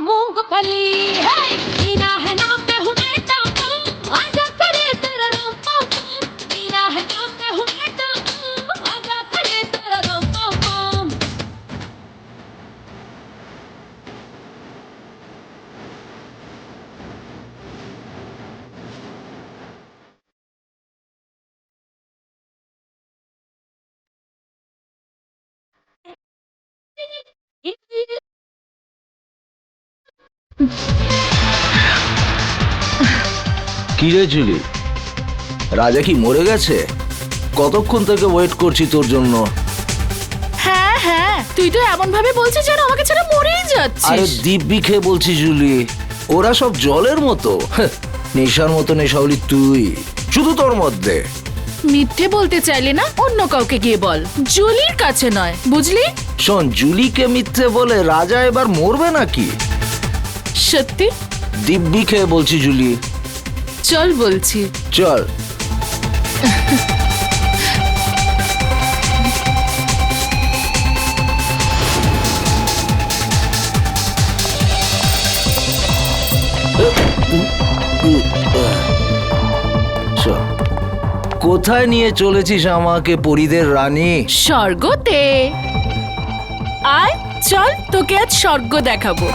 मूंगफली जीना है नाम में हूँ बेटा आजा करे तेरा राम पाम जीना है नाम में हूँ बेटा आजा करे तेरा राम पाम কি রে জুলি, রাজা কি মরে গেছে? কতক্ষণ থেকে ওয়েট করছি তোর জন্য। হ্যাঁ হ্যাঁ, তুই তো এমন ভাবে বলছিস যেন আমাকে ছাড়া মরেই আরে যাচ্ছিস। দিব্যি খেয়ে বলছি জুলি, ওরা সব জলের মতো, নেশার মতো নেশাওলি তুই, শুধু তোর মধ্যে। মিথ্যে বলতে চাইলে না অন্য কাউকে গিয়ে বল, জুলির কাছে নয়, বুঝলি? শোন, জুলিকে মিথ্যে বলে রাজা এবার মরবে নাকি? সত্যি? দিব্যি খেয়ে বলছি জুলি। চল বলছি। চল। কোথায় নিয়ে চলেছিস আমাকে, পরীদের রানী? স্বর্গতে। আয় চল, তোকে আজ স্বর্গ দেখাবো।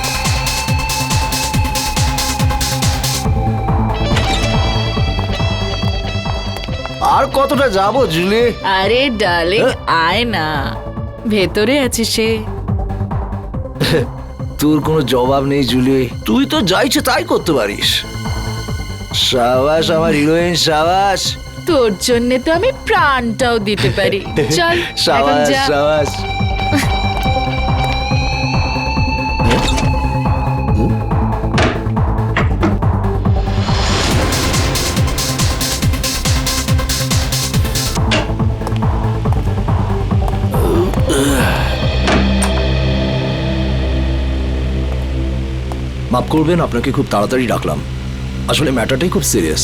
আর কতটা যাব জুলি? আরে ডার্লিং, আয় না, ভেতরে আছে সে। তোর কোনো জবাব নেই জুলি, তুই তো যা ইচ্ছে তাই করতে পারিস। সাবাস আমার হিরোইন, সাবাস। তোর জন্য তো আমি প্রাণটাও দিতে পারি। চল এখন সাবাস যা। সাবাস। মাফ করবেন, আপনাকে খুব তাড়াতাড়ি ডাকলাম। আসলে ম্যাটারটাই খুব সিরিয়াস।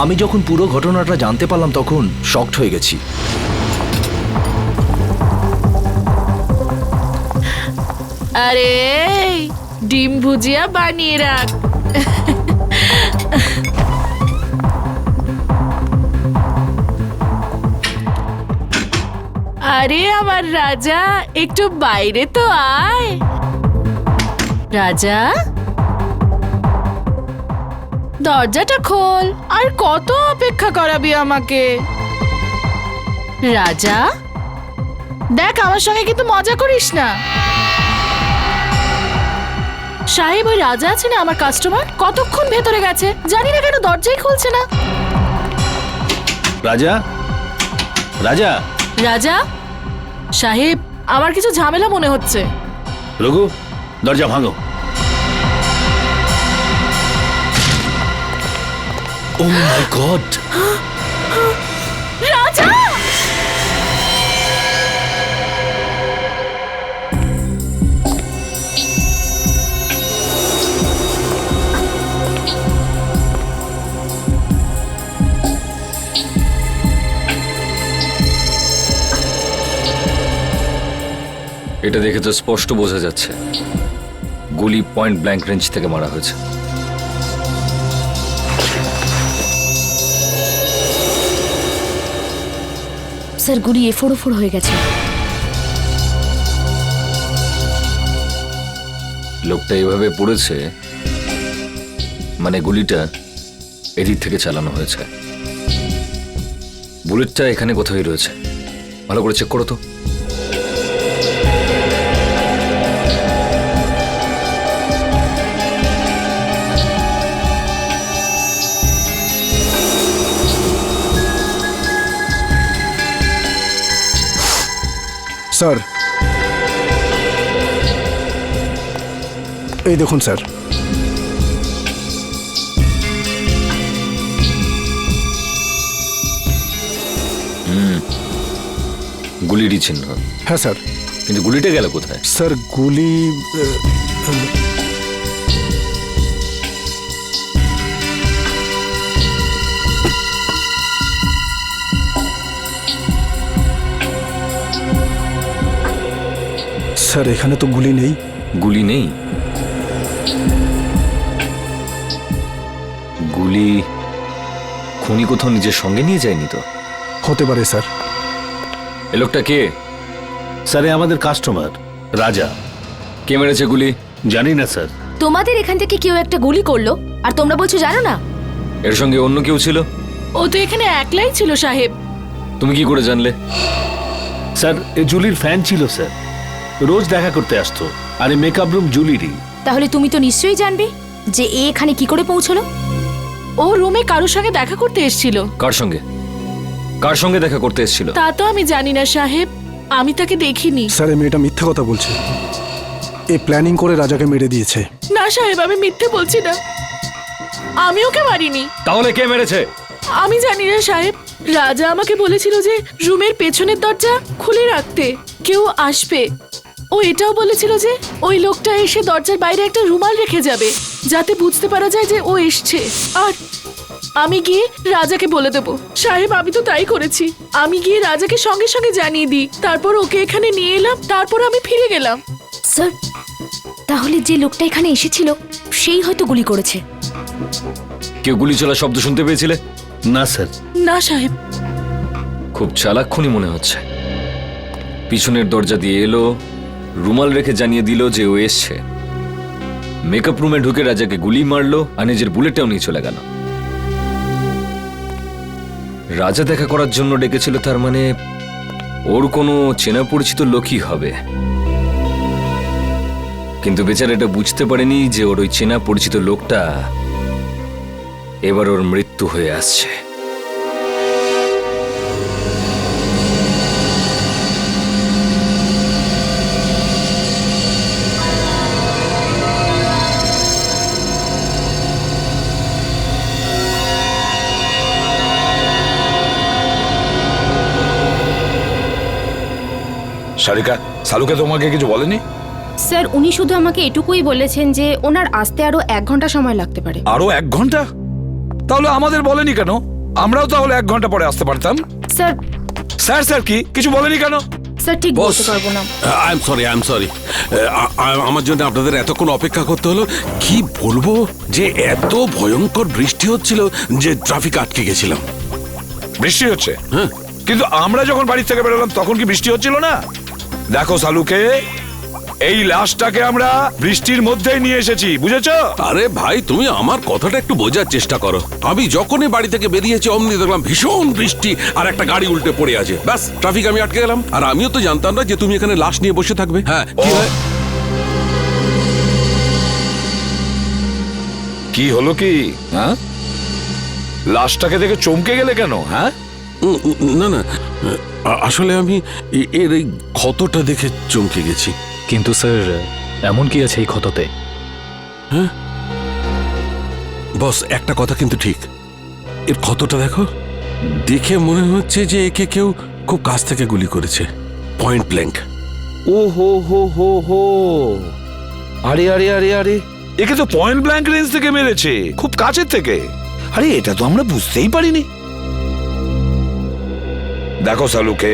আমি যখন পুরো ঘটনাটা জানতে পারলাম তখন শকড হয়ে গেছি। আরে ডিম ভুজিয়া বানিয়ে রাখ। আরে আমার রাজা, একটু বাইরে তো আয়। রাজা, দরজাটা খোল। আর কত অপেক্ষা করাবি আমাকে? রাজা দেখ, আমার সঙ্গে কিন্তু মজা করিস না। সাহেব, ওই রাজা আছে না আমার কাস্টমার, কতক্ষণ ভেতরে গেছে, জানি না কেন দরজাই খুলছে না। রাজা, রাজা, রাজা সাহেব, আমার কিছু ঝামেলা মনে হচ্ছে। রঘু, দরজা ভাঙো। ও মাই গড! রাজা! এটা দেখে তো স্পষ্ট বোঝা যাচ্ছে গুলি পয়েন্ট ব্ল্যাঙ্ক রেঞ্জ থেকে মারা হয়েছে। স্যার, গুলি এফোড় হয়ে গেছে। লোকটা এভাবে পড়েছে মানে গুলিটা এদিক থেকে চালানো হয়েছে। বুলেটটা এখানে কোথায় রয়েছে, ভালো করে চেক করো তো। স্যার, এই দেখুন স্যার। গুলিরই চিহ্ন, হ্যাঁ স্যার। কিন্তু গুলিটা গেল কোথায়? স্যার গুলি স্যার এখানে তো গুলি নেই। গুলি নেই? গুলি খুনি কোথাও নিজের সঙ্গে নিয়ে যায়নি তো? হতে পারে স্যার। এ লোকটা কে? স্যার এ আমাদের কাস্টমার রাজা। কে মেরেছে গুলি? জানি না স্যার। তোমাদের এখান থেকে কেউ একটা গুলি করলো আর তোমরা বলছো জানো না? এর সঙ্গে অন্য কেউ ছিল? ও তো এখানে একলাই ছিল সাহেব। তুমি কি করে জানলে? স্যার এ জুলির ফ্যান ছিল স্যার, রোজ দেখা করতে আসতো। আর এই মেকআপ রুম জুলিরই। তাহলে তুমি তো নিশ্চয়ই জানবে যে এ এখানে কি করে পৌঁছলো। ও রুমে কারোর সঙ্গে দেখা করতে এসেছিল। কার সঙ্গে? কার সঙ্গে দেখা করতে এসেছিল? তা তো আমি জানি না সাহেব, আমি তাকে দেখিনি। স্যার এই মেয়েটা মিথ্যে কথা বলছে। এ প্ল্যানিং করে রাজাকে মেরে দিয়েছে। না সাহেব, আমি মিথ্যে বলছি না, আমি ওকে মারিনি। তাহলে কে মেরেছে? আমি জানি না সাহেব, রাজা আমাকে বলেছিল যে রুমের পেছনের দরজা খুলে রাখতে, কেউ আসবে। ও এটাও বলেছিল যে ওই লোকটা এসে দরজার বাইরে একটা রুমাল রেখে যাবে, যাতে বুঝতে পারা যায় যে ও এসছে। আর আমি গিয়ে রাজাকে বলে দেব। সাহেব আমি তো তাই করেছি, আমি গিয়ে রাজাকে সঙ্গে সঙ্গে জানিয়ে দিই, তারপর ওকে এখানে নিয়ে এলাম, তারপর আমি ফিরে গেলাম। স্যার তাহলে যে লোকটা এখানে এসেছিল সেই হয়তো গুলি করেছে। কেউ গুলি চলার শব্দ শুনতে পেয়েছিলে? না স্যার। না সাহেব। খুব চালাক খুনি মনে হচ্ছে। পিছনের দরজা দিয়ে এলো, রুমাল রেখে জানিয়ে দিল যে ও এসছে, মেকআপ রুমে ঢুকে রাজাকে গুলি মারলো আর নিজের বুলেটটাও নিয়ে চলে গেল। রাজা দেখা করার জন্য ডেকেছিল, তার মানে ওর কোনো চেনা পরিচিত লোকই হবে। কিন্তু বেচারা এটা বুঝতে পারেনি যে ওর ওই চেনা পরিচিত লোকটা এবার ওর মৃত্যু হয়ে আসছে। সারিকা, সালুকে তোমাকে কিছু বলেনি? স্যার উনি শুধু আমাকে এটুকুই বলেছেন যে ওনার আসতে আরো 1 ঘন্টা সময় লাগতে পারে। আরো 1 ঘন্টা? তাহলে আমাদের বলেনি কেন? আমরাও তাহলে 1 ঘন্টা পরে আসতে পারতাম। স্যার স্যার স্যার কি কিছু বলেনি কেন? স্যার ঠিক বলতে পারবো না। I am sorry. আমার জন্য আপনাদের এতক্ষণ অপেক্ষা করতে হলো। কি বলবো যে এত ভয়ঙ্কর বৃষ্টি হচ্ছিল যে ট্রাফিক আটকে গেছিলাম। বৃষ্টি হচ্ছে? হ্যাঁ। কিন্তু আমরা যখন বাড়ি থেকে বেরোলাম তখন কি বৃষ্টি হচ্ছিল না? দেখো সালুকে, এই লাশটাকে আমরা বৃষ্টির মধ্যেই নিয়ে এসেছি, বুঝেছো? আরে ভাই তুমি আমার কথাটা একটু বোঝার চেষ্টা করো। আমি যখনই বাড়ি থেকে বেরিয়েছি অমনি দেখলাম ভীষণ বৃষ্টি আর একটা গাড়ি উল্টে পড়ে আছে। ব্যাস ট্রাফিক আমি আটকে গেলাম। আর আমিও তো জানতাম না যে তুমি এখানে লাশ নিয়ে বসে থাকবে। হ্যাঁ কি হয়? কি হলো কি? হ্যাঁ, লাশটাকে দেখে চমকে গেলে কেন? হ্যাঁ না না, আসলে আমি এর এই ক্ষতটা দেখে চমকে গেছি। কিন্তু স্যার এমন কি আছে এই ক্ষততে? হ্যাঁ বস, একটা কথা কিন্তু ঠিক, এর ক্ষতটা দেখো, দেখে মনে হচ্ছে যে একে কেউ খুব কাছ থেকে গুলি করেছে, পয়েন্ট ব্ল্যাঙ্ক। ও হো হো হো হো, আরে আরে আরে আরে, একে তো পয়েন্ট ব্ল্যাঙ্ক রেঞ্জ থেকে মেরেছে, খুব কাছের থেকে। আরে এটা তো আমরা বুঝতেই পারিনি। দেখো সালুকে,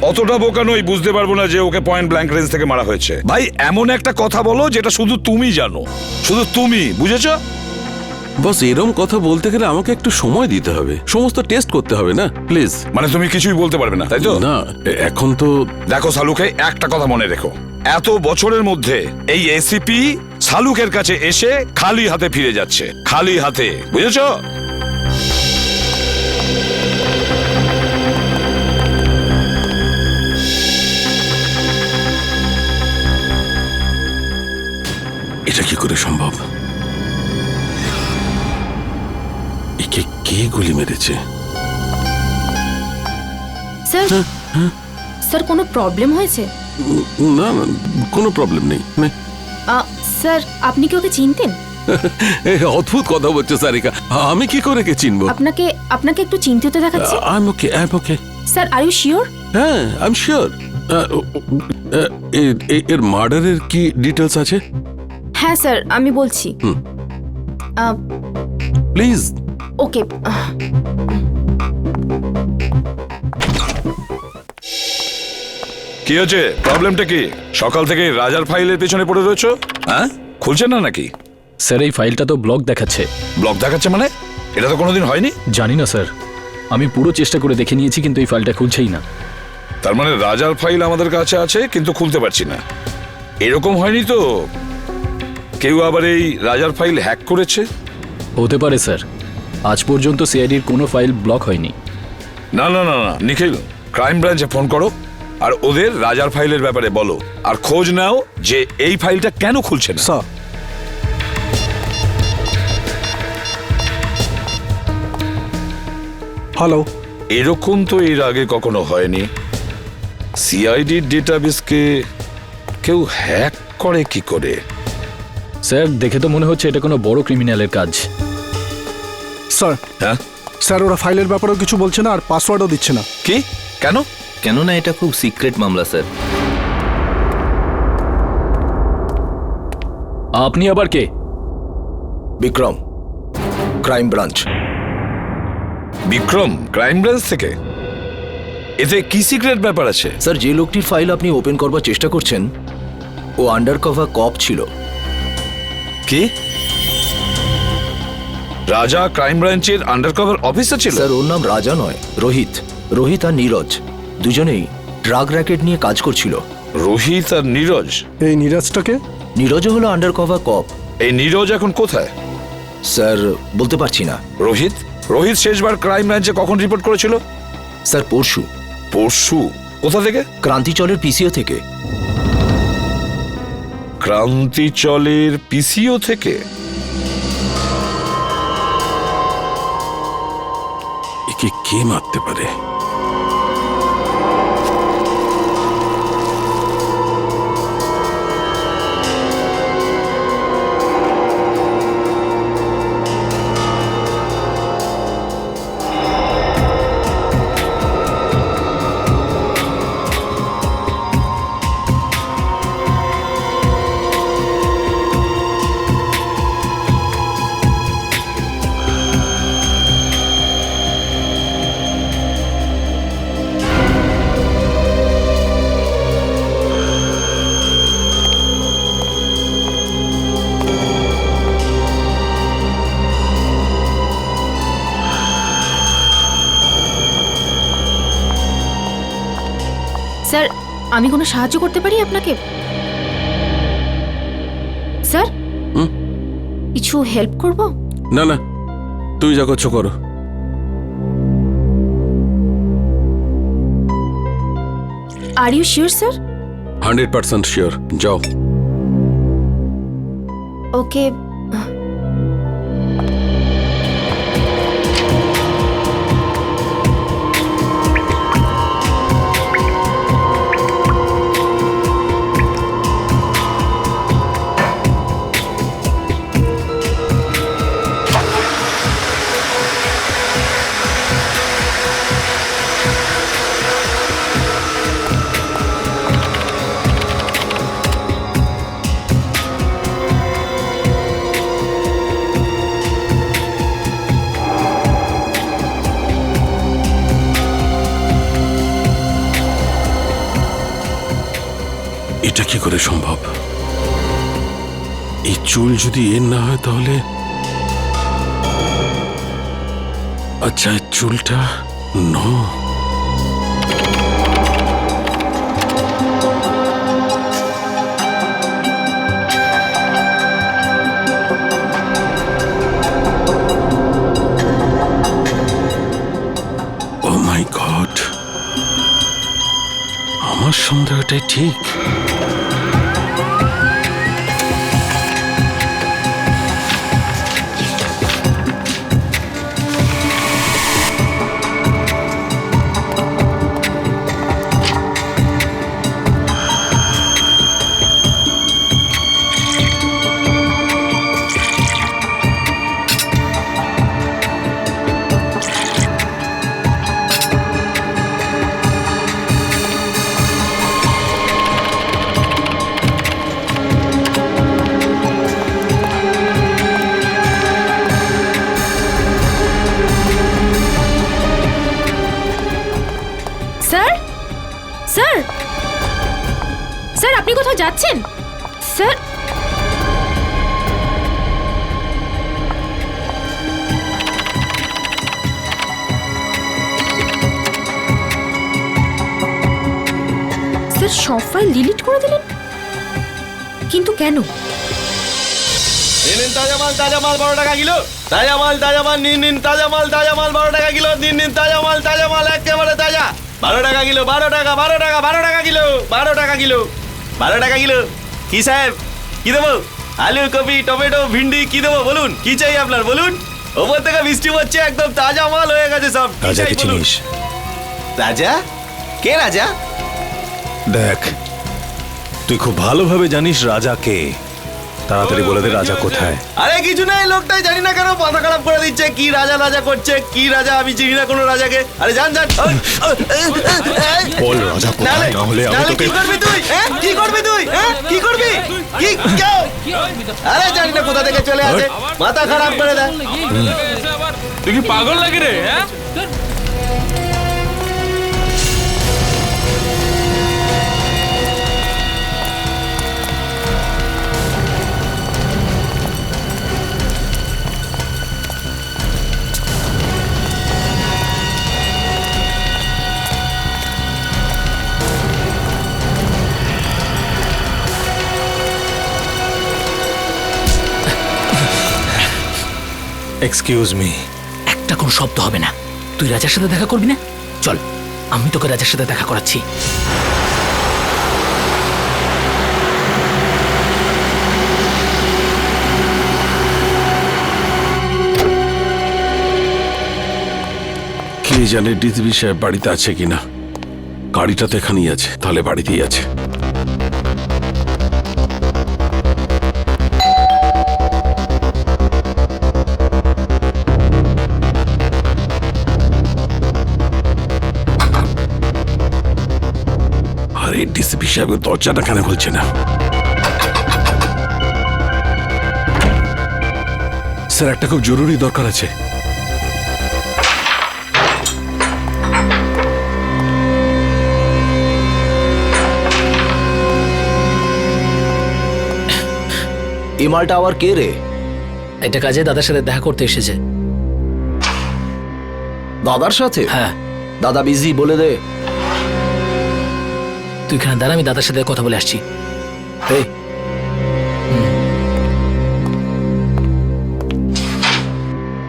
অতটা বোকা নই, বুঝতে পারবো না যে ওকে পয়েন্ট ব্ল্যাঙ্ক রেঞ্জ থেকে মারা হয়েছে। ভাই এমন একটা কথা বলো যেটা শুধু তুমি জানো, শুধু তুমি, বুঝেছো? বস এরম কথা বলতে গেলে আমাকে একটু সময় দিতে হবে, সমস্ত টেস্ট করতে হবে না, প্লিজ। মানে তুমি কিছুই বলতে পারবে না, তাই তো? না এখন তো। দেখো সালুকে, একটা কথা মনে রেখো, এত বছরের মধ্যে এই এসিপি সালুকের কাছে এসে খালি হাতে ফিরে যাচ্ছে, খালি হাতে, বুঝেছো? এটা কি করে সম্ভব? একে কে গুলি মেরেছে? স্যার স্যার কোনো প্রবলেম হয়েছে? না না, কোনো প্রবলেম নেই। স্যার আপনি কি ওকে চিনতেন? এ, অদ্ভুত কথা বলছো সারিকা, আমি কি করে কে চিনবো? আপনাকে আপনাকে একটু চিন্তিত দেখাচ্ছে। I am okay. Sir are you sure? হ্যাঁ আই এম শিওর। এর মার্ডারের কি ডিটেলস আছে? হ্যাঁ স্যার আমি বলছি। প্লিজ। ওকে কি হচ্ছে, প্রবলেমটা কি? সকাল থেকে রাজার ফাইলের পেছনে পড়ে রয়েছো, হ্যাঁ? খুলছে না নাকি? স্যার এই ফাইলটা তো ব্লক দেখাচ্ছে। ব্লক দেখাচ্ছে মানে? এটা তো কোনোদিন হয়নি। জানি না স্যার, আমি পুরো চেষ্টা করে দেখে নিয়েছি কিন্তু এই ফাইলটা খুলছেই না। তার মানে রাজার ফাইল আমাদের কাছে আছে কিন্তু খুলতে পারছি না। এরকম হয়নি তো কেউ আবার এই রাজার ফাইল হ্যাক করেছে? হতে পারে স্যার, আজ পর্যন্ত সিআইডির কোনো ফাইল ব্লক হয়নি। না না না না, নিখিল ক্রাইম ব্রাঞ্চে ফোন করো আর ওদের রাজার ফাইলের ব্যাপারে বলো, আর খোঁজ নাও যে এই ফাইলটা কেন খুলছে না। Sir, hello. এরকম তো এর আগে কখনো হয়নি। সিআইডির ডেটাবেসকে কেউ হ্যাক করে কি করে? স্যার দেখে তো মনে হচ্ছে এটা কোনো বড় ক্রিমিনালের কাজ। স্যার, হ্যাঁ স্যার ওরা ফাইলের ব্যাপারেও কিছু বলছে না আর পাসওয়ার্ডও দিচ্ছে না। কি? কেন? কেননা এটা খুব সিক্রেট মামলা স্যার। আপনি আবার কে? Vikram, crime branch. Vikram crime branch থেকে? এতে কি সিক্রেট ব্যাপার আছে? স্যার যে লোকটির ফাইল আপনি ওপেন করবার চেষ্টা করছেন ও আন্ডারকভার কপ ছিল। কি? রাজা ক্রাইম ব্রাঞ্চের আন্ডারকভার অফিসার ছিল? স্যার ওর নাম রাজা নয়, রোহিত। রোহিত আর নীরজ দুজনেই ড্রাগ র্যাকেট নিয়ে কাজ করছিল। রোহিত আর নীরজ? এই নীরজটাকে? নীরজও হলো আন্ডারকভার কপ। এই নীরজ এখন কোথায়? স্যার বলতে পারছি না। রোহিত? রোহিত শেষবার ক্রাইম ব্রাঞ্চে কখন রিপোর্ট করেছিল? স্যার পরশু। পরশু? কোথা থেকে? ক্রান্তিচলের পিসিও থেকে। ক্রান্তিচলের পিসিও থেকে? একে কে মারতে পারে? স্যার আমি কোনো সাহায্য করতে পারি আপনাকে? স্যার কিছু হেল্প করব? না না, তুই যা করছো করো। Are you sure sir? 100% sure. যাও। ওকে এটা কি করে সম্ভব? এই চুল যদি এর না হয় তাহলে আচ্ছা এই চুলটা নো। ও মাই গড, আমার সন্দেহটাই ঠিক। পাচ্ছেন স্যার? স্যার সব ফাইল ডিলিট করে দিলেন, কিন্তু কেন? নিন তাজা মাল 12 টাকা কিলো। তাজা মাল নিন তাজা মাল 12 টাকা কিলো। নিন তাজা মাল একেবারে তাজা। 12 টাকা কিলো, 12 টাকা কিলো, 12 টাকা কিলো, 12 টাকা কিলো। কি সাহেব, কি দেবো? আলু, কপি, টমেটো, ভিন্ডি কি দেবো বলুন? কি চাই আপনার বলুন? ওপর থেকে বৃষ্টি হচ্ছে, একদম তাজা মাল হয়ে গেছে সব। কি চাই রাজাকে বলুন? চিনিস? রাজা? কে রাজা? দেখ, তুই খুব ভালোভাবে জানিস রাজা কে। তাড়াতাড়ি বলে দে রাজা কোথায়। আরে কিছু না, এই লোকটাই জানি না কেন মাথা খারাপ করে দিচ্ছে। কি রাজা করছে, কি রাজা? আমি চিনি না কোনো রাজাকে। আরে যান। বল রাজা কোথায়, না হলে আমি তোকে। কি করবি তুই? কি করবি তুই? কি করবি? আরে জানি না কোথা থেকে চলে আসে, মাথা খারাপ করে দেয়। তুই কি পাগল লাগে রে? Excuse me. একটা কোনো শব্দ হবে না। তুই রাজার সাথে দেখা করবি না? চল, আমি তোকে রাজার সাথে দেখা করাচ্ছি। কে জানে ডিসিপি সাহেব বাড়িতে আছে কিনা। গাড়িটা তো এখানেই আছে, তাহলে বাড়িতেই আছে। আরে ডিসিপি সাহেবের দরজাটা কেন খুলছে না? স্যার, একটা খুব জরুরি দরকার আছে। এই মালটা আবার কে রে? এটা কাজে দাদার সাথে দেখা করতে এসেছে। দাদার সাথে? হ্যাঁ। দাদা বিজি, বলে দে। তুই এখানে দাঁড়া, আমি দাদার সাথে কথা বলে আসছি। এই,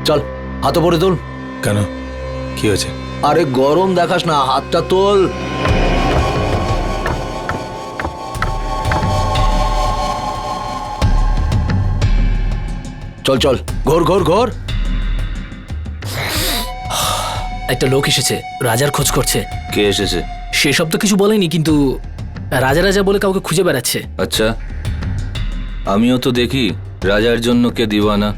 চল হাত পরে তোল। কেন, কি হয়েছে? আরে গরম দেখাস না, হাতটা তোল। চল চল, ঘোর ঘোর ঘোর। একটা লোক এসেছে, রাজার খোঁজ করছে। কে এসেছে? সেসব তো কিছু বলেনি, কিন্তু রাজা বলে কাউকে খুঁজে বেড়াচ্ছে। আচ্ছা, আমিও তো দেখি রাজার জন্য কে দিওয়ানা।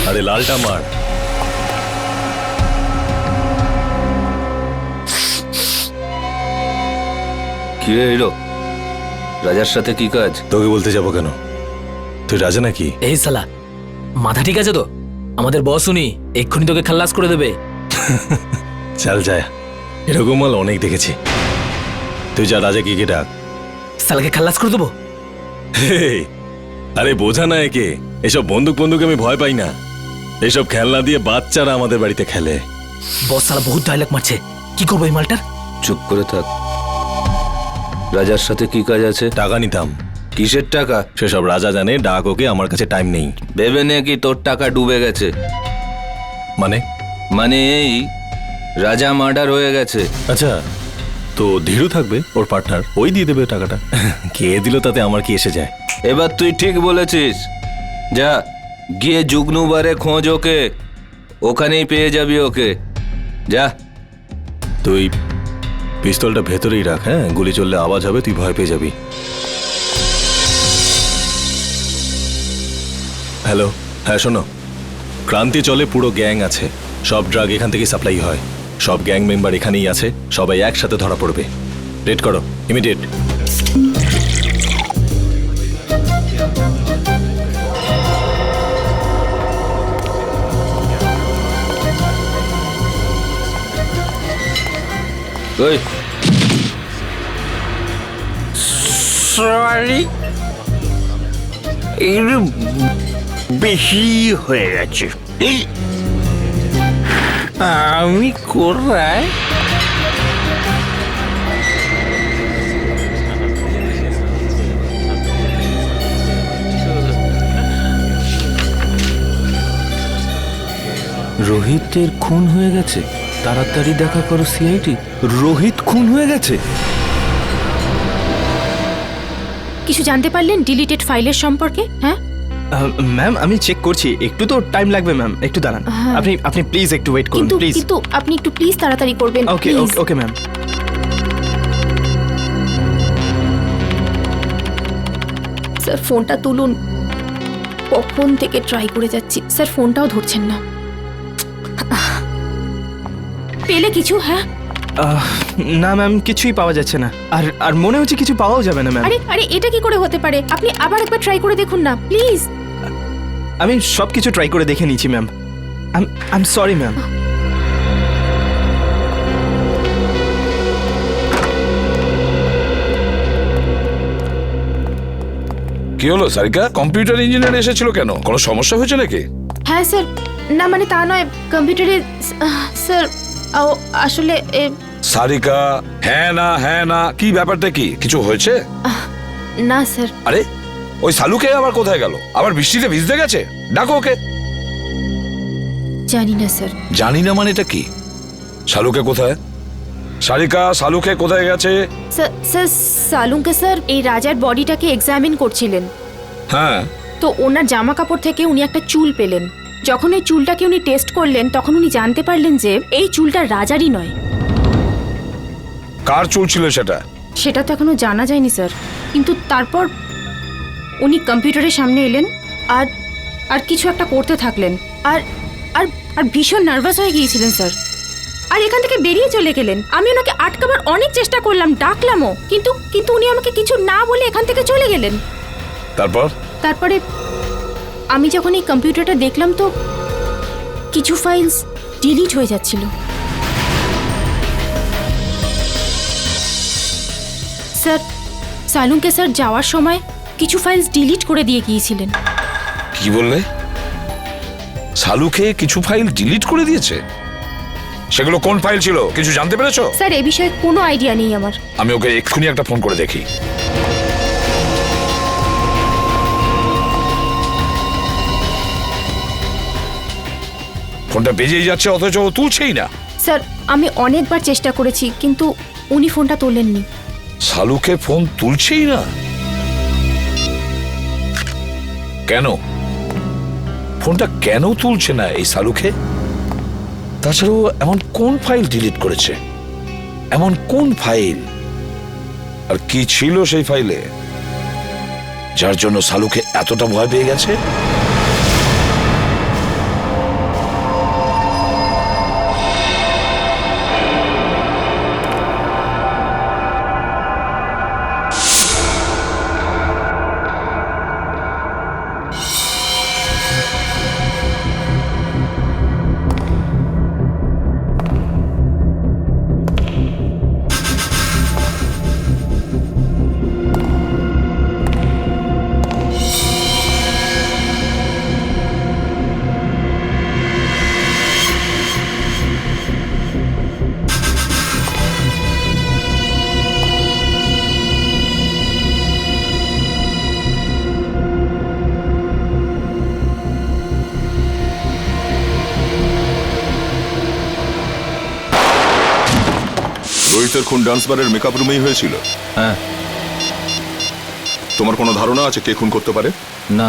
আরে লালটা মার। কি রে হিরো, রাজার সাথে কি কাজ? তোকে বলতে যাবো কেন? তুই রাজা নাকি? এই সালা, মাথা ঠিক আছে তো? আমাদের বস উনি, এক্ষুনি তোকে খাল্লাস করে দেবে। চল যায়, এরকম মাল অনেক দেখেছি। তুই যা, রাজা কি ডাক। সালাকে খাল্লাস করে দেবো। হেই, আরে বোঝা না একে, এসব বন্দুক আমি ভয় পাই না। এসব খেলনা দিয়ে বাচ্চারা আমাদের বাড়িতে খেলে। বস সালা বহুত ডায়লগ মারছে, কি করবো এই মালটার? চুপ করে থাক। রাজার সাথে কি কাজ আছে? টাকা নিতাম। কিসের টাকা? সেসব রাজা জানে, ডাক ওকে, আমার কাছে টাইম নেই। ভেবে নে কি তোর টাকা ডুবে গেছে? মানে এই রাজা মার্ডার হয়ে গেছে। আচ্ছা, তো ধীরু থাকবে, ওর পার্টনার, ওই দিয়ে দেবে টাকাটা। কে দিল তাতে আমার কি এসে যায়? এবার তুই ঠিক বলেছিস। যা গিয়ে জুগনুবারে খোঁজ ওকে, ওখানেই পেয়ে যাবি ওকে। যা। তুই পিস্তলটা ভেতরেই রাখ, হ্যাঁ? গুলি চললে আওয়াজ হবে, তুই ভয় পেয়ে যাবি। হ্যালো, হ্যাঁ শোনো, ক্রান্তি চলে পুরো গ্যাং আছে, সব ড্রাগ এখান থেকে সাপ্লাই হয়, সব গ্যাং মেম্বার এখানেই আছে, সবাই একসাথে ধরা পড়বে। রেড করো, ইমিডিয়েট। ওই সরি, একটু বেশি হয়ে গেছে। আমি কোথায়? রোহিতের খুন হয়ে গেছে। তাড়াতাড়ি দেখা করো সিআইডি। রোহিত খুন হয়ে গেছে। কিছু জানতে পারলেন ডিলিটেড ফাইলের সম্পর্কে? হ্যাঁ ম্যাম আমি চেক করছি, একটু তো টাইম লাগবে ম্যাম, একটু দাঁড়ান। হ্যাঁ। আপনি প্লিজ একটু ওয়েট করুন কিন্তু প্লিজ। কিন্তু আপনি একটু প্লিজ তাড়াতাড়ি করবেন। ওকে please। Okay ma'am. স্যার ফোনটা তুলুন, কখন থেকে ট্রাই করে যাচ্ছি, স্যার ফোনটাও ধরছেন না। পেলে কিছু? হ্যাঁ না ম্যাম, কিছুই পাওয়া যাচ্ছে না। আর আর মনে হচ্ছে কিছু পাওয়াও যাবে না ম্যাম। আরে আরে এটা কি করে হতে পারে? আপনি আবার একবার ট্রাই করে দেখুন না প্লিজ। আমি সব কিছু ট্রাই করে দেখে নিয়েছি ma'am. I am sorry ma'am. কি হলো সারিকা? কম্পিউটার ইঞ্জিনিয়ার এসেছিল কেন? কোনো সমস্যা হয়েছে নাকি? হ্যাঁ স্যার, না মানে তা নয়, কম্পিউটারে স্যার আসলে সারিকা, হ্যাঁ না কি ব্যাপারটা কি? কিছু হয়েছে? না স্যার। আরে ওই সালুকে আবার কোথায় গেল? আবার বৃষ্টিতে ভিজতে গেছে? ডাকো ওকে। জানি না স্যার। জানি না মানে এটা কি? শালুকে কোথায়? সারিকা, শালুকে কোথায় গেছে? স্যার সালুকে স্যার এই রাজার বডিটাকে এক্সামিন করছিলেন, হ্যাঁ তো ওনার জামা কাপড় থেকে উনি একটা চুল পেলেন। যখন এই চুলটাকে উনি টেস্ট করলেন তখন উনি জানতে পারলেন যে এই চুলটা রাজারই নয়। কার চুল ছিল সেটা? সেটা তো এখনো জানা যায়নি স্যার, কিন্তু তারপর উনি কম্পিউটারের সামনে এলেন আর আর কিছু একটা করতে থাকলেন আর আর আর ভীষণ নার্ভাস হয়ে গিয়েছিলেন স্যার, আর এখান থেকে বেরিয়ে চলে গেলেন। আমি ওনাকে আটকাবার অনেক চেষ্টা করলাম, ডাকলামও, কিন্তু কিন্তু উনি আমাকে কিছু না বলে এখান থেকে চলে গেলেন। তারপরে আমি যখন এই কম্পিউটারটা দেখলাম তো কিছু ফাইলস ডিলিট হয়ে যাচ্ছিল। স্যার সালুকে স্যার যাওয়ার সময় কিছু ফাইলস ডিলিট করে দিয়ে গিয়েছিলেন। কি বললে? সালুকে কিছু ফাইল ডিলিট করে দিয়েছে? সেগুলো কোন ফাইল ছিল কিছু জানতে পেরেছো? স্যার এই বিষয়ে কোনো আইডিয়া নেই আমার। আমি ওকে এক্ষুনি একটা ফোন করে দেখি। ফোনটা বেজেই যাচ্ছে অথচ ও তুলছেই না। স্যার আমি অনেকবার চেষ্টা করেছি কিন্তু উনি ফোনটা তোলেননি। সালুকে ফোন তুলছেই না কেন? ফোনটা কেন তুলছে না এই সালুকে? তাছাড়াও এমন কোন ফাইল ডিলিট করেছে? এমন কোন ফাইল? আর কি ছিল সেই ফাইলে যার জন্য সালুকে এতটা ভয় পেয়ে গেছে? রোহিতের খুন ডান্স বারের মেকআপ রুমেই হয়েছিল? হ্যাঁ। তোমার কোনো ধারণা আছে কে খুন করতে পারে? না,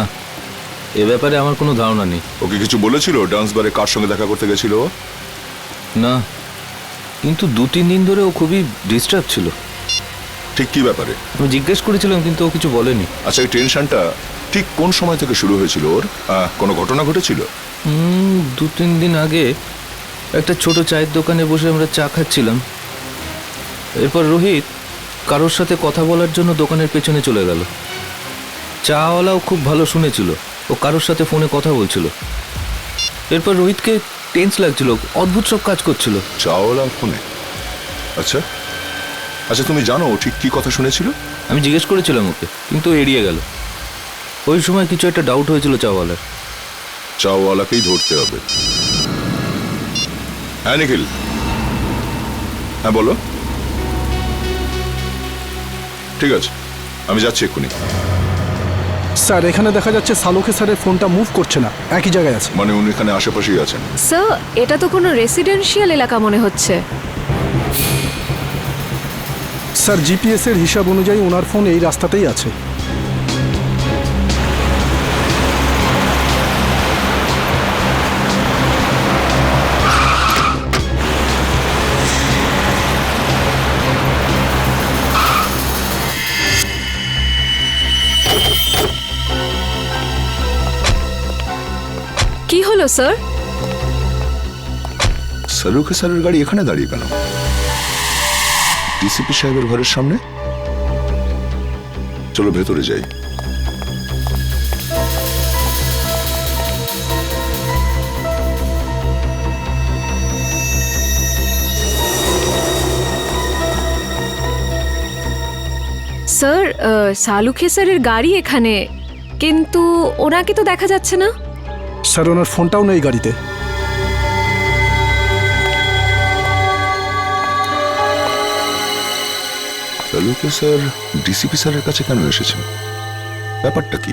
এ ব্যাপারে আমার কোনো ধারণা নেই। ওকে কিছু বলেছিল ডান্স বারে কার সঙ্গে দেখা করতে গেছিল? না, কিন্তু 2-3 দিন ধরে ও খুবই ডিস্টার্ব ছিল। ঠিক কি ব্যাপারে? আমি জিজ্ঞেস করেছিলাম কিন্তু ও কিছু বলেনি। আচ্ছা, এই টেনশনটা ঠিক কোন সময় থেকে শুরু হয়েছিল ওর? কোনো ঘটনা ঘটেছিল? 2-3 দিন আগে একটা ছোট চায়ের দোকানে বসে আমরা চা খাচ্ছিলাম। এরপর রোহিত কারোর সাথে কথা বলার জন্য দোকানের পেছনে চলে গেল। চাওয়ালাও খুব ভালো শুনেছিল, ও কারোর সাথে ফোনে কথা বলছিল। এরপর রোহিতকে টেন্স লাগছিল, অদ্ভুত সব কাজ করছিল। চাওয়ালা ফোনে? আচ্ছা আচ্ছা, তুমি জানো ও ঠিক কি কথা শুনেছিল? আমি জিজ্ঞেস করেছিলাম ওকে, কিন্তু ও এড়িয়ে গেল। ওই সময় কিছু একটা ডাউট হয়েছিল চাওয়ালার। চাওয়ালাকেই ধরতে হবে। হ্যাঁ নিখিল, হ্যাঁ বলো। ঠিক আছে, আমি যাচ্ছি এক্ষুনি। স্যার, এখানে দেখা যাচ্ছে সালুকে স্যারের ফোনটা মুভ করছে না, একই জায়গায় আছে। মানে উনি এখানে আশেপাশেই আছেন? স্যার, এটা তো কোনো রেসিডেন্সিয়াল এলাকা মনে হচ্ছে। স্যার, জিপিএস এর হিসাব অনুযায়ী ওনার ফোন এই রাস্তাতেই আছে। কি হলো স্যার? সালুকে স্যারের গাড়ি এখানে দাঁড়িয়ে কেন? ডিসিপি সাহেবের ঘরের সামনে। চলো ভেতরে যাই। স্যার, সালুখে স্যারের গাড়ি এখানে, কিন্তু ওনাকে তো দেখা যাচ্ছে না। স্যার, ওনার ফোনটাও নেই গাড়িতে। সালুকে স্যার ডিসিপি স্যারের কাছে কেন এসেছেন? ব্যাপারটা কি?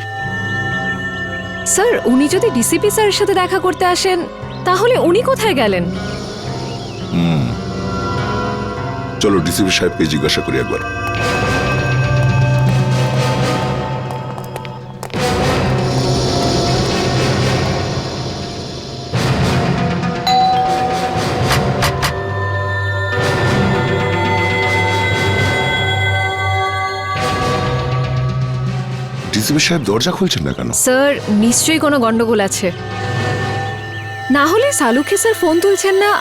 স্যার, উনি যদি ডিসিপি স্যারের সাথে দেখা করতে আসেন, তাহলে উনি কোথায় গেলেন? চলো ডিসিপি সাহেবকে জিজ্ঞাসা করি একবার। ডিসিপি সাহেব দরজা খুলছেন না কেন? স্যার, নিশ্চয়ই কোনো গন্ডগোল আছে। না হলে সালুখে স্যার ফোন তুলছেন না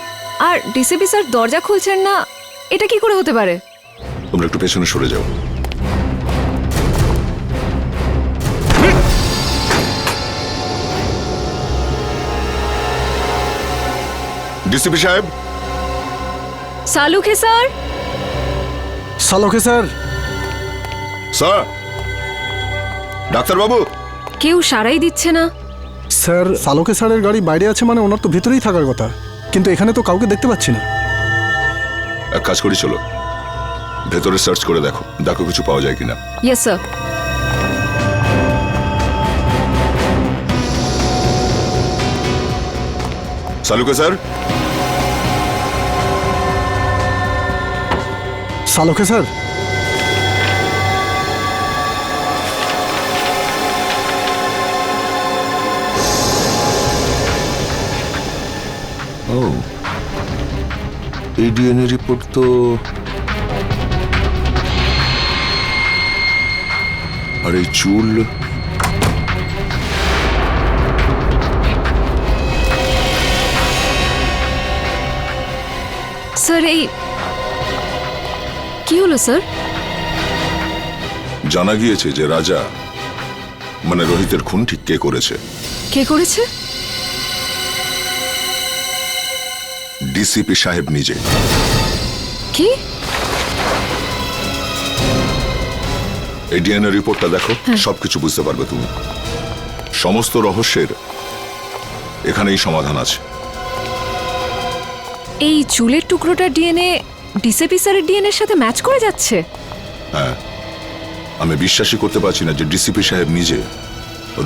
আর ডিসিপি স্যার দরজা খুলছেন না, এটা কি করে হতে পারে? তোমরা একটু পেছনে সরে যাও। ডিসিপি সাহেব। সালুখে স্যার। সালুকে স্যার। স্যার, ডাক্তারবাবু। কেউ সারাই দিচ্ছে না। স্যার, সালুকে স্যারের গাড়ি বাইরে আছে, মানে ওনার তো ভেতরেই থাকার কথা, কিন্তু এখানে তো কাউকে দেখতে পাচ্ছি না। এক কাজ করি, চলো ভেতরে সার্চ করে দেখো, দেখো কিছু পাওয়া যায় কিনা। Yes sir. সালুকে স্যার। সালুকে স্যার। ও, এই ডিএনএ রিপোর্ট তো আর এই চুল। স্যার, এই কি হলো স্যার? জানা গিয়েছে যে রাজা মানে রোহিতের খুন ঠিক কে করেছে। কে করেছে? ডিসিপি সাহেব নিজে। কি? এই ডিএনএ রিপোর্টটা দেখো, সবকিছু বুঝতে পারবে তুমি। সমস্ত রহস্যের এখানেই সমাধান আছে। এই চুলের টুকরোটার ডিএনএ ডিসিপি স্যারের ডিএনএর সাথে ম্যাচ করে যাচ্ছে। হ্যাঁ, আমি বিশ্বাসই করতে পারছি না যে ডিসিপি সাহেব নিজে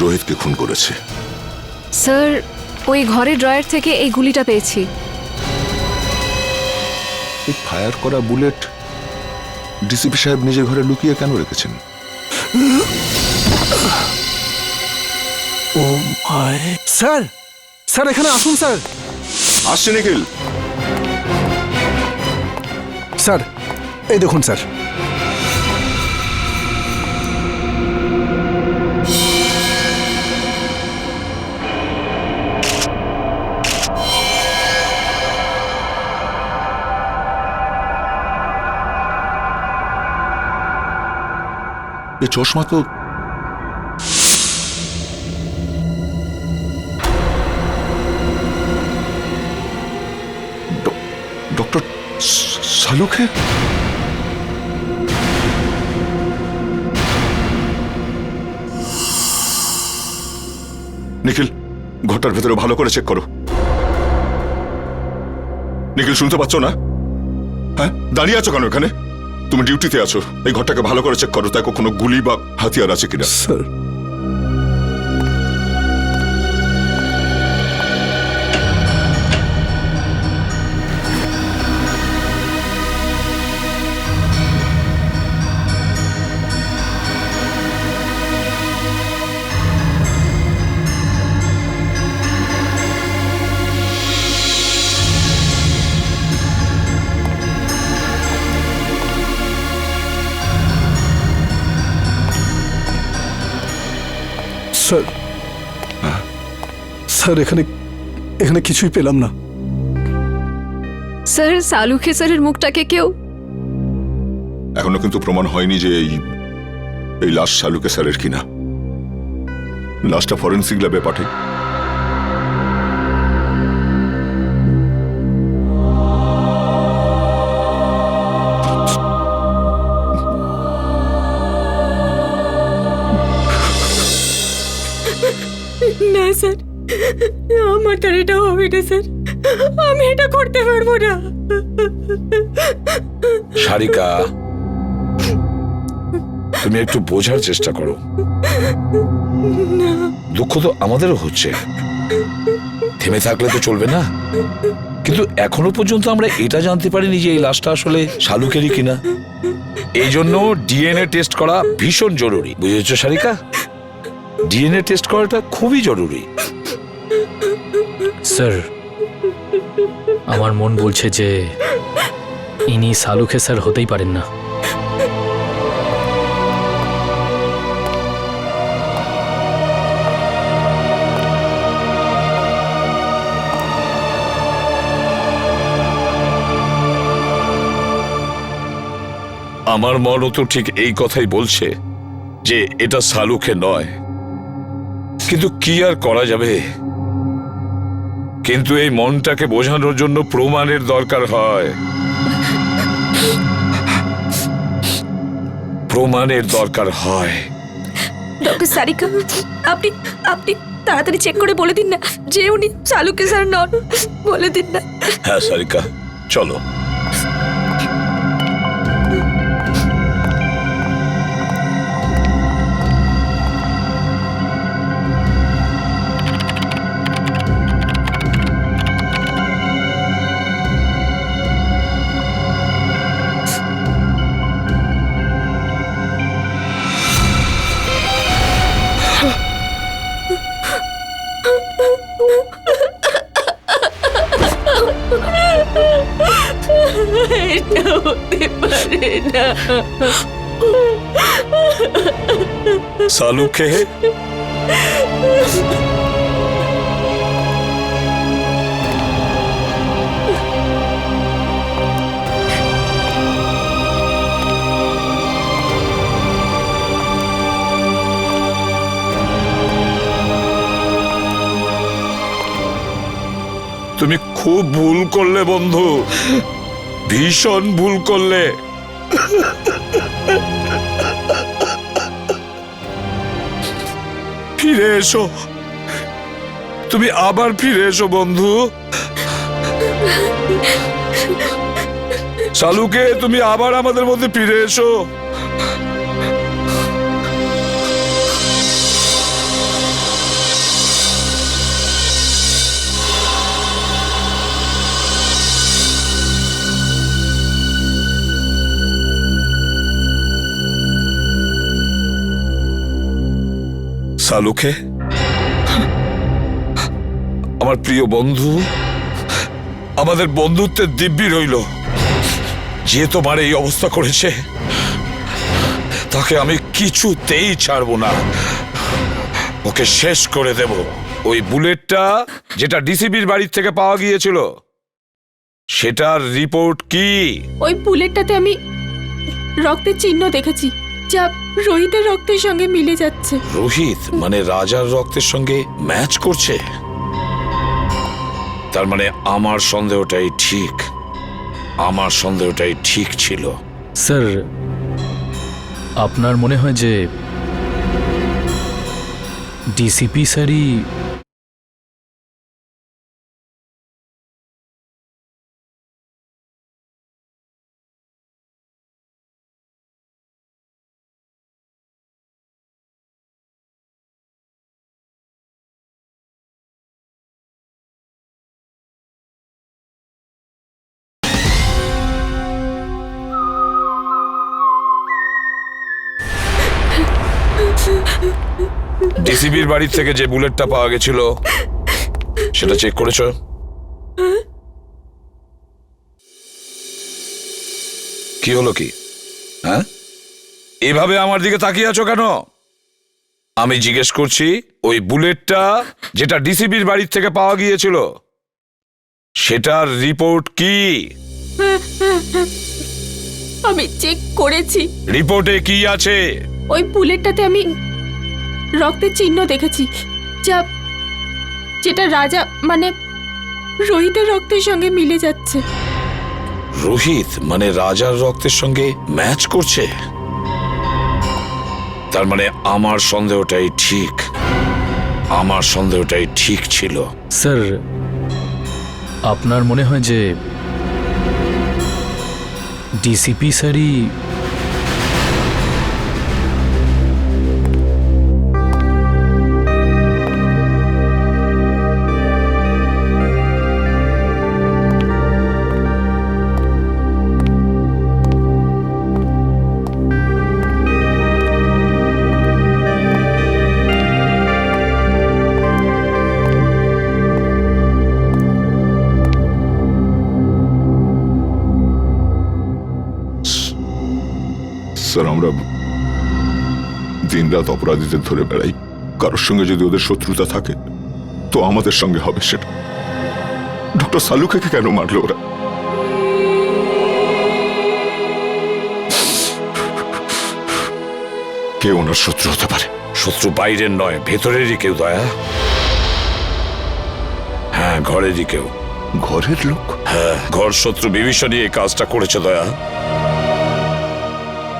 রোহিতকে খুন করেছে। স্যার, ওই ঘরের ড্রয়ার থেকে এই গুলিটা পেয়েছি। এই ফায়ার করা বুলেট ডিসিপি সাহেব নিজের ঘরে লুকিয়ে কেন রেখেছেন? ও মাই। স্যার, স্যার এখানে আসুন স্যার। আসছে নিখিল। স্যার, এই দেখুন স্যার। এই চশমা তো ডক্টর শালুকে? নিখিল, ঘরটার ভেতরে ভালো করে চেক করো। নিখিল, শুনতে পাচ্ছ না? হ্যাঁ, দাঁড়িয়ে আছো কেন এখানে? তুমি ডিউটিতে আছো, এই ঘরটাকে ভালো করে চেক করো, দেখো কোনো গুলি বা হাতিয়ার আছে কিনা। স্যার, স্যার, স্যার এখানে এখানে কিছুই পেলাম না। স্যার, সালুখে স্যারের মুখটাকে কেউ এখনো কিন্তু প্রমাণ হয়নি যে এই লাশ শালুকে স্যারের কিনা। লাশটা ফরেন্সিক ল্যাবে পাঠাই। না স্যার, আমার দ্বারা এটা হবে না স্যার, আমি এটা করতে পারবো না। সারিকা, তুমি একটু বোঝার চেষ্টা করো। দুঃখ তো আমাদেরও হচ্ছে, থেমে থাকলে তো চলবে না। কিন্তু এখনো পর্যন্ত আমরা এটা জানতে পারিনি যে এই লাশটা আসলে শালুকেরই কিনা। এই জন্য ডিএনএ টেস্ট করা ভীষণ জরুরি, বুঝেছো সারিকা? ডিএনএ টেস্ট করাটা খুবই জরুরি। স্যার, আমার মন বলছে যে ইনি সালুখে স্যার হতেই পারেন না। আমার মনও তো ঠিক এই কথাই বলছে যে এটা শালুকে নয়, কিন্তু কি আর করা যাবে। কিন্তু এই মনটাকে বোঝানোর জন্য প্রমাণের দরকার হয়, প্রমাণের দরকার হয়। ডক্টর সারিকা, আপনি আপনি তাড়াতাড়ি চেক করে বলে দিন না যে উনি সালুকে স্যার নন, বলে দিন না। হ্যাঁ সারিকা, চলো। এটা হতে পারে না। শালুকে, তুমি খুব ভুল করলে বন্ধু, ভীষণ ভুল করলে। ফিরে এসো, তুমি আবার ফিরে এসো বন্ধু। শালুকে, তুমি আবার আমাদের মধ্যে ফিরে এসো। শালুকে, আমার প্রিয় বন্ধু, আমাদের বন্ধুত্বের দিব্যি রইল। যে তোমার এই অবস্থা করেছে তাকে আমি কিছুতেই ছাড়বো না, ওকে শেষ করে দেব। ওই বুলেটটা যেটা ডিসিবির বাড়ির থেকে পাওয়া গিয়েছিল, সেটার রিপোর্ট কি? ওই বুলেটটাতে আমি রক্তের চিহ্ন দেখেছি, যা রোহিতের রক্তের সঙ্গে মিলে যাচ্ছে। রোহিত মানে রাজার রক্তের সঙ্গে ম্যাচ করছে? তার মানে আমার সন্দেহটাই ঠিক। আমার সন্দেহটাই ঠিক ছিল। স্যার আপনার মনে হয় যে ডিসিপি স্যারই ডিসিবির বাড়ি থেকে যে বুলেটটা পাওয়া গেছিল সেটা চেক করেছো? কি হলো কি? হ্যাঁ, এভাবে আমার দিকে তাকিয়ে আছো কেন? আমি জিজ্ঞেস করছি, ওই বুলেটটা যেটা ডিসিবির বাড়ি থেকে পাওয়া গিয়েছিল সেটার রিপোর্ট কি? আমি চেক করেছি, রিপোর্টে কি আছে? ওই বুলেটটাতে আমি রক্তের চিহ্ন দেখেছি, যেটা রাজা মানে রোহিতের রক্তের সঙ্গে মিলে যাচ্ছে। রোহিত মানে রাজার রক্তের সঙ্গে ম্যাচ করছে? তার মানে আমার সন্দেহটাই ঠিক, আমার সন্দেহটাই ঠিক ছিল। স্যার আপনার মনে হয় যে ডিসিপি স্যারই স্যার, আমরা দিনরাত অপরাধীদের ধরে বেড়াই। কারোর সঙ্গে যদি ওদের শত্রুতা থাকে তো আমাদের সঙ্গে হবে সেটা। ডক্টর সালুকে কেন মারলো ওরা? কে ওনার শত্রু হতে পারে? শত্রু বাইরের নয়, ভেতরেরই কেউ দয়া। হ্যাঁ, ঘরেরই কেউ। ঘরের লোক? হ্যাঁ, ঘর শত্রু বিভীষণই এই কাজটা করেছে দয়া।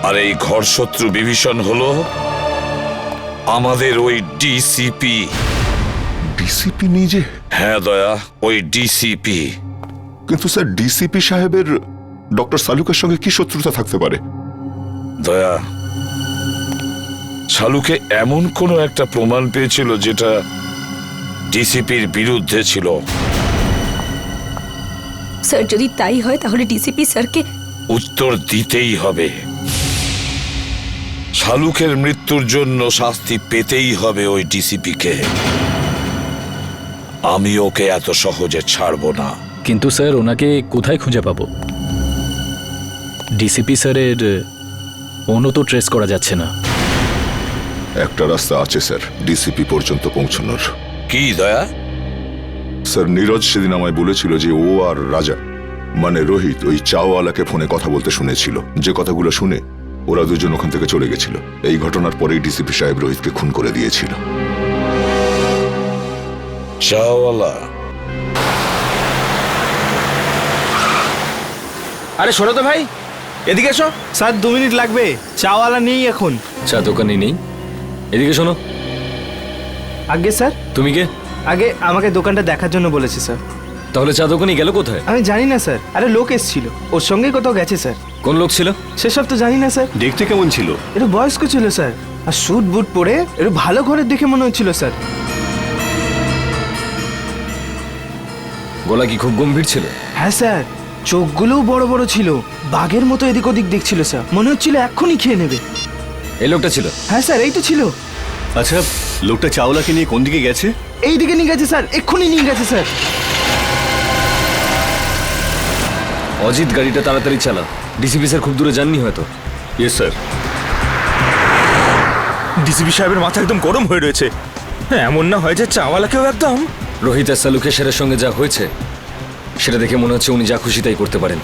আর এই ঘর শত্রু বিভীষণ হলো আমাদের ওই ডিসিপি। ডিসিপি নিজে? হ্যাঁ দয়া, ওই ডিসিপি। কিন্তু স্যার, ডিসিপি সাহেবের ডক্টর সালুকের সঙ্গে কি শত্রুতা থাকতে পারে? দয়া, সালুকে এমন কোনো একটা প্রমাণ পেয়েছিল যেটা ডিসিপির বিরুদ্ধে ছিল। স্যার যদি তাই হয় তাহলে ডিসিপি স্যারকে উত্তর দিতেই হবে। শালুকের মৃত্যুর জন্য শাস্তি পেতেই হবে ওই ডিসিপিকে। আমি ওকে এত সহজে ছাড়বো না। কিন্তু স্যার ওনাকে কোথায় খুঁজে পাবো? ডিসিপি স্যারের ফোনও তো ট্রেস করা যাচ্ছে না। একটা রাস্তা আছে স্যার ডিসিপি পর্যন্ত পৌঁছানোর। কি দয়া? স্যার, নীরজ সেদিন আমায় বলেছিল যে ও আর রাজা মানে রোহিত ওই চাওয়ালাকে ফোনে কথা বলতে শুনেছিল। যে কথাগুলো শুনে ওরা দুজন ওখান থেকে চলে গেছিল। এই ঘটনার পরেই ডিসিপি সাহেব রোহিতকে খুন করে দিয়েছিল। চাওয়ালা? আরে শোনো তো ভাই, এদিকে এসো। স্যার 2 মিনিট লাগবে, চাওয়ালা নেই এখন। চা দোকানে নেই? এদিকে শোনো। আগে স্যার। তুমি কে? আগে আমাকে দোকানটা দেখার জন্য বলেছে স্যার। তাহলে চা দোকানে গেল কোথায়? আমি জানি না স্যার। আরে লোক এসেছিল, ওর সঙ্গেই কোথাও গেছে স্যার। কোন লোক ছিল? সেসব তো জানি না স্যার। দেখতে কেমন ছিল? একটু বয়স্ক ছিল স্যার, আর স্যুট বুট পরে একটু ভালো ঘরের দেখে মনে হচ্ছিল স্যার। গলা কি খুব গম্ভীর ছিল? হ্যাঁ স্যার, চোখগুলোও বড় বড় ছিল, বাঘের মতো এদিক ওদিক দেখছিল স্যার। মনে হচ্ছিল এক্ষুনি খেয়ে নেবে। এই লোকটা ছিল? হ্যাঁ স্যার, এই তো ছিল। আচ্ছা, লোকটা চাওলাকে নিয়ে কোন দিকে গেছে? এই দিকে নিয়ে গেছে স্যার, এক্ষুনি নিয়ে গেছে স্যার। অজিত গাড়িটা তাড়াতাড়ি চালা, ডিসিপি স্যার খুব দূরে যাননি হয়তো। Yes sir. ডিসিপি সাহেবের মাথা একদম গরম হয়ে রয়েছে। এমন না হয় যে চাওয়ালাকেও একদম। রোহিত আর সালুকের সেরের সঙ্গে যা হয়েছে সেটা দেখে মনে হচ্ছে উনি যা খুশি তাই করতে পারেন।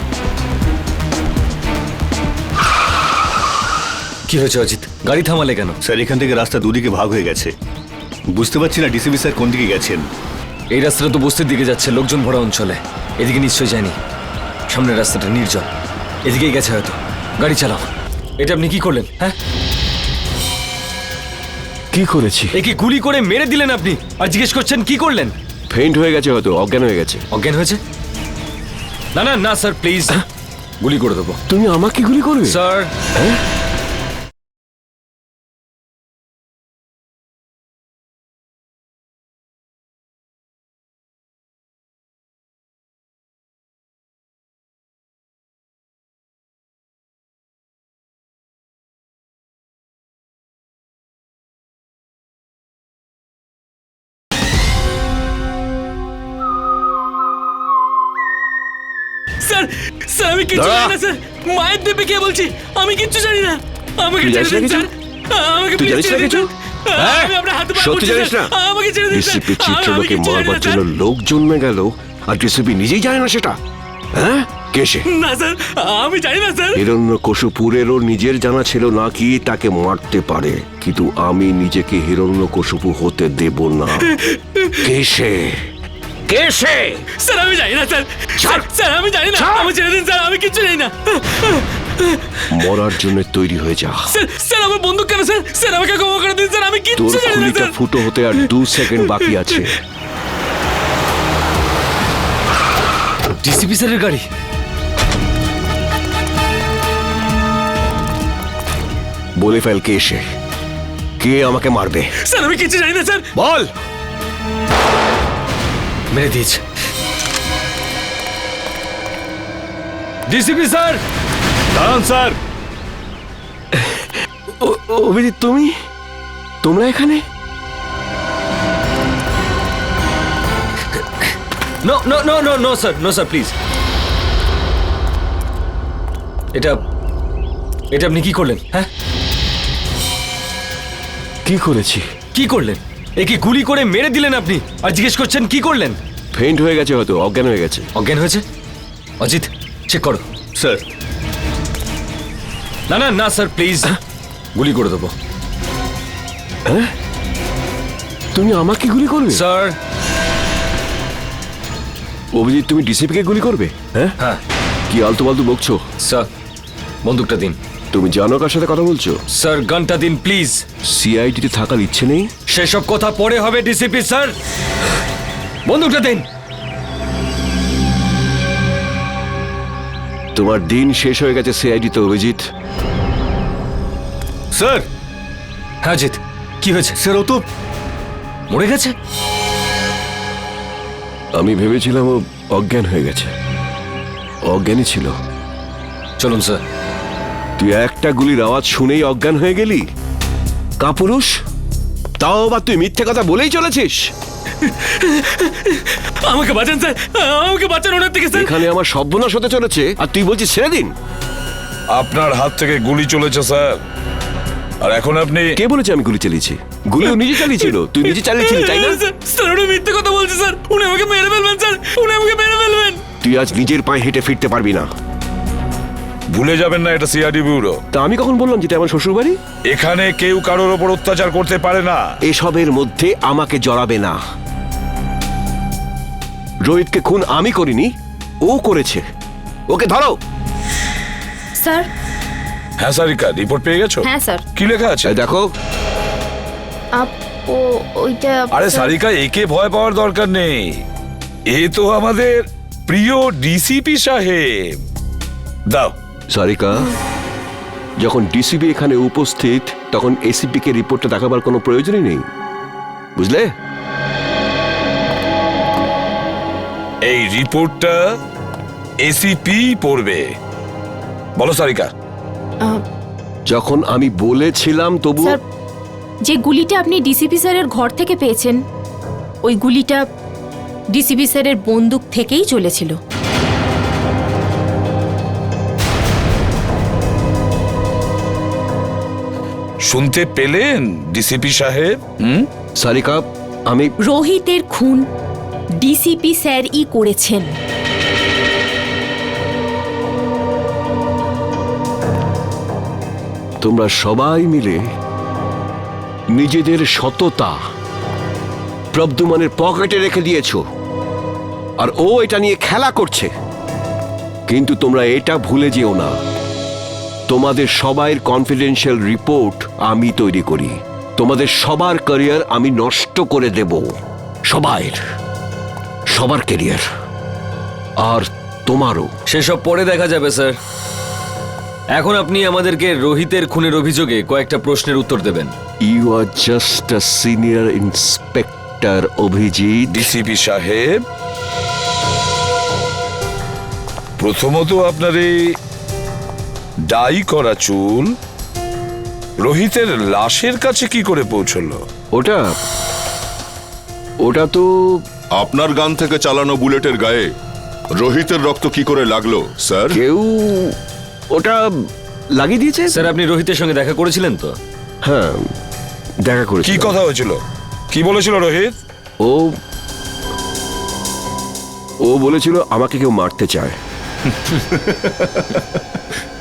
কি হয়েছে অজিত? গাড়ি থামালে কেন? স্যার, এখান থেকে রাস্তা দুদিকে ভাগ হয়ে গেছে। বুঝতে পারছি না ডিসিপি স্যার কোন দিকে গেছেন। এই রাস্তাটা তো বস্তির দিকে যাচ্ছে, লোকজন ভরা অঞ্চলে। এদিকে নিশ্চয়ই যায়নি। সামনের রাস্তাটা নির্জন, এদিকেই গেছে হয়তো। গাড়ি চালাও। এটা আপনি কি করলেন? হ্যাঁ, কি করেছি? একে গুলি করে মেরে দিলেন আপনি, আর জিজ্ঞেস করছেন কি করলেন? ফেইন্ট হয়ে গেছে হয়তো, অজ্ঞান হয়ে গেছে। অজ্ঞান হয়েছে? না না না স্যার, প্লিজ, গুলি করে দেবো। তুমি আমাকে গুলি করবে স্যার? স্যার স্যার আমি কিচ্ছু জানি না স্যার, মায়ের দেবে কে বলছি, আমি কিচ্ছু জানি না, আমাকে ছেড়ে দিন স্যার, আমাকে তুই জানিস না কিছু? আমি আপনার হাতে পা সত্যি জানিস না? আমাকে ছেড়ে দিন স্যার, ডিসিপি চিত্রলোকে মারবার জন্য লোক জন্মে গেল, আর ডিসিপি নিজেই জানে না সেটা? হ্যাঁ, কে সে? না স্যার, আমি জানি না স্যার। হিরণ্যকশিপুরেরও নিজের জানা ছিল না কি তাকে মারতে পারে, কিন্তু আমি নিজেকে হিরণ্যকশিপু হতে দেব না। কে সে? কে সে? স্যার আমি জানি না স্যার, স্যার আমি জানি না, আমি ছেড়ে দিন স্যার, আমি কিচ্ছু জানি না। মরার জন্য তৈরি হয়ে যা। স্যার স্যার আমার বন্দুক কেন স্যার, স্যার আমাকে ক্ষমা করে দিন স্যার, আমি তোর কিচ্ছু জানি না খুলিটা স্যার। ফুটো হতে আর 2 সেকেন্ড বাকি আছে। ডিসিপি স্যারের গাড়ি। বলে ফেল কে সে, কে আমাকে মারবে? স্যার আমি কিচ্ছু জানি না স্যার। বল। মেরে দিয়েছে। ডিসিপি স্যার, দাঁড়ান স্যার। অভিজিৎ, তোমরা এখানে? No no no no no sir, no sir, please. এটা আপনি কি করলেন? হ্যাঁ, কি করেছি? কি করলেন? একে গুলি করে মেরে দিলেন আপনি, আর জিজ্ঞেস করছেন কি করলেন? ফেইন্ট হয়ে গেছে হয়তো, অজ্ঞান হয়ে গেছে। অজ্ঞান হয়েছে? অজিত, চেক করো। স্যার। না না না স্যার, প্লিজ, গুলি করে দেবো। হ্যাঁ, তুমি আমাকে গুলি করবে? স্যার। অভিজিৎ, তুমি ডিসিপিকে গুলি করবে? হ্যাঁ হ্যাঁ। কি আলতু ফালতু বকছো? স্যার, বন্দুকটা দিন। তুমি জানো কার সাথে কথা বলছো? স্যার, গানটা দিন প্লিজ। সিআইডিতে থাকার ইচ্ছে নেই? সেসব কথা পরে হবে ডিসিপি স্যার, বন্দুকটা দিন। তোমার দিন শেষ হয়ে গেছে সিআইডিতে, অভিজিৎ। স্যার। হ্যাঁ জিৎ, কি হয়েছে? স্যার ও তো মরে গেছে। আমি ভেবেছিলাম ও অজ্ঞান হয়ে গেছে। অজ্ঞানই ছিল। চলুন স্যার। তুই একটা গুলির আওয়াজ শুনেই অজ্ঞান হয়ে গেলি? কাপুরুষ, তাও বা তুই মিথ্যে কথা বলেই চলেছিস। আমাকে বাঁচান স্যার, আমাকে বাঁচান ওনার থেকে স্যার। এখানে আমার সর্বনাশ হতে চলেছে আর তুই বলছিস ছেড়ে দিন। আপনার হাত থেকে গুলি চলেছে স্যার, আর এখন আপনি? কে বলেছে আমি গুলি চালিয়েছি? গুলিও নিজে চালিয়েছিল। তুই নিজে চালিয়েছিলি, তাই না? স্যার উনি মিথ্যে কথা বলছে স্যার, উনি আমাকে মেরে ফেলবেন স্যার, উনি আমাকে মেরে ফেলবেন। তুই আজ নিজের পায়ে হেঁটে ফিরতে পারবি না। ভুলে যাবেন না এটা সিআইডি ব্যুরো। তা আমি কখন বললাম যেটা আমার শ্বশুর বাড়ি? এখানে কেউ কারোর ওপর অত্যাচার করতে পারে না। এসবের মধ্যে আমাকে জড়াবে না। রোহিতকে খুন আমি করিনি, ও করেছে। ওকে ধরো। স্যার। হ্যাঁ সারিকা, রিপোর্ট পেয়ে গেছো? হ্যাঁ স্যার। কি লেখা আছে দেখো। ওইটা আরে সারিকা, একে ভয় পাওয়ার দরকার নেই, এ তো আমাদের প্রিয় ডিসিপি সাহেব। দাও। সারিকা, যখন ডিসিপি এখানে উপস্থিত তখন এসিপি কে রিপোর্টটা দেখাবার কোনো প্রয়োজনই নেই, বুঝলে? এই রিপোর্টটা এসিপি পড়বে। বলো সারিকা। যখন আমি বলেছিলাম তবু। স্যার, যে গুলিটা আপনি ডিসিপি স্যারের ঘর থেকে পেয়েছেন, ওই গুলিটা ডিসিপি স্যারের বন্দুক থেকেই চলেছিল। শুনতে পেলেন ডিসিপি সাহেব? সারিকা, আমি রোহিতের খুন ডিসিপি স্যারই করেছেন। তোমরা সবাই মিলে নিজেদের সততা প্রদ্যুম্নের পকেটে রেখে দিয়েছো, আর ও এটা নিয়ে খেলা করছে। কিন্তু তোমরা এটা ভুলে যেও না, তোমাদের সবার কনফিডেন্সিয়াল রিপোর্ট আমি তৈরি করি। তোমাদের সবার ক্যারিয়ার আমি নষ্ট করে দেব, সবার ক্যারিয়ার, আর তোমারও। সেসব পরে দেখা যাবে স্যার। এখন আপনি আমাদেরকে রোহিতের খুনের অভিযোগে কয়েকটা প্রশ্নের উত্তর দেবেন। You are just a senior inspector Abhijit. DCP সাহেব, প্রথমত আপনার এই ডাই করা চুল রোহিতের লাশের কাছে কি করে পৌঁছলো? ওটা তো আপনার গান থেকে চালানো বুলেটের গায়ে রোহিতের রক্ত কি করে লাগলো স্যার? কেউ ওটা লাগিয়ে দিয়েছে। স্যার, আপনি রোহিতের সঙ্গে দেখা করেছিলেন তো? হ্যাঁ, দেখা করেছি। কি কথা হয়েছিল? কি বলেছিল রোহিত? ও বলেছিল আমাকে কেউ মারতে চায়।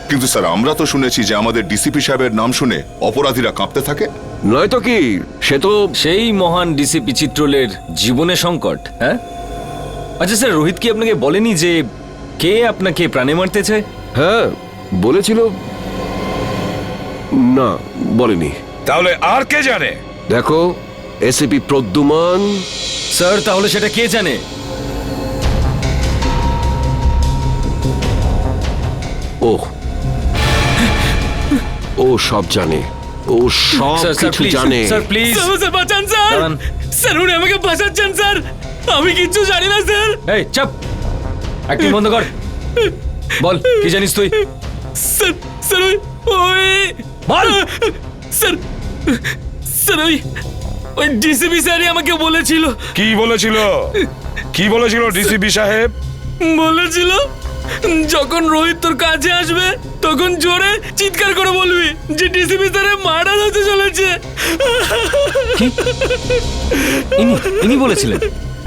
কিন্তু স্যার, আমরা তো শুনেছি যে আমাদের ডিসিপি সাহেবের নাম শুনে অপরাধীরা কাঁপতে থাকে। নয়তো কি, সে তো সেই মহান ডিসিপি চিত্রলের জীবনে সংকট। হ্যাঁ, আচ্ছা স্যার, রোহিত কি আপনাকে বলেনি যে কে আপনাকে প্রাণে মারতে চায়? হ্যাঁ বলেছিল। না, বলেনি। তাহলে আর কে জানে? দেখো, এসিপি প্রদ্যুমান। স্যার, তাহলে সেটা কে জানে? ও সব জানে, ও সব কিছু জানে। স্যার প্লিজ, স্যার বাঁচান স্যার। স্যার উনি আমাকে বাঁচাচ্ছেন স্যার, আমি কিচ্ছু জানি না স্যার। এই চুপ, অ্যাক্টিং বন্ধ কর। বল, কি জানিস তুই? স্যার স্যার ওই বল। স্যার স্যার ওই ডিসিপি স্যারই আমাকে বলেছিল। কি বলেছিল? কি বলেছিল ডিসিপি সাহেব? বলেছিল যখন রোহিত তোর কাছে আসবে তখন জোরে চিৎকার করে বলবি যে ডিসিপি স্যারের মার্ডার হতে চলেছে। ইনি বলেছিলেন?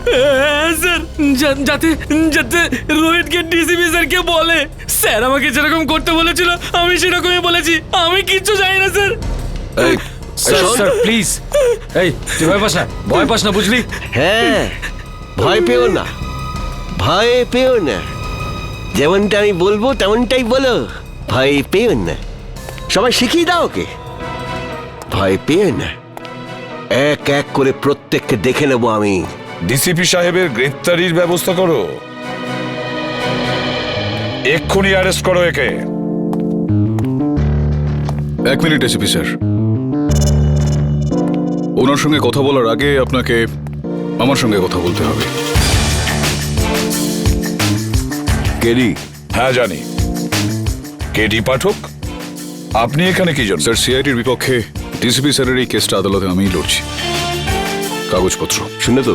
হ্যাঁ স্যার, যাতে যাতে রোহিতকে ডিসিপি স্যারকে বলে। স্যার আমাকে যেরকম করতে বলেছিল আমি সেরকমই বলেছি, আমি কিচ্ছু জানি না স্যার। স্যার প্লিজ, এই তুই ভয় পাস না, বুঝলি? হ্যাঁ, ভয় পেও না, ভয় পেও না। যেমনটা আমি বলবো তেমনটাই বলো, ভয় পেও না। সবাই শিখিয়ে দাও ওকে, ভয় পেও না। এক এক করে প্রত্যেককে দেখে নেবো আমি। ডিসিপি সাহেবের গ্রেফতারির ব্যবস্থা করো, এক্ষুনি অ্যারেস্ট করো একে। এক মিনিট এসিপি স্যার, ওনার সঙ্গে কথা বলার আগে আপনাকে আমার সঙ্গে কথা বলতে হবে। কেডি? হ্যাঁ জানি। কেডি পাঠক, আপনি এখানে কি জন্য? স্যার, সিআইডির বিপক্ষে ডিসিপি স্যারের এই কেসটা আদালতে আমিই লড়ছি। কাগজপত্র শুনে তো?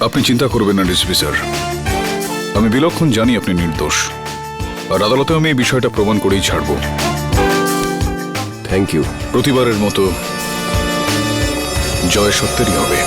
আপনি চিন্তা করবেন না ডিসিপি স্যার, আমি বিলক্ষণ জানি আপনি নির্দোষ, আর আদালতে আমি এই বিষয়টা প্রমাণ করেই ছাড়ব। Thank you. প্রতিবারের মতো জয় সত্যেরই হবে।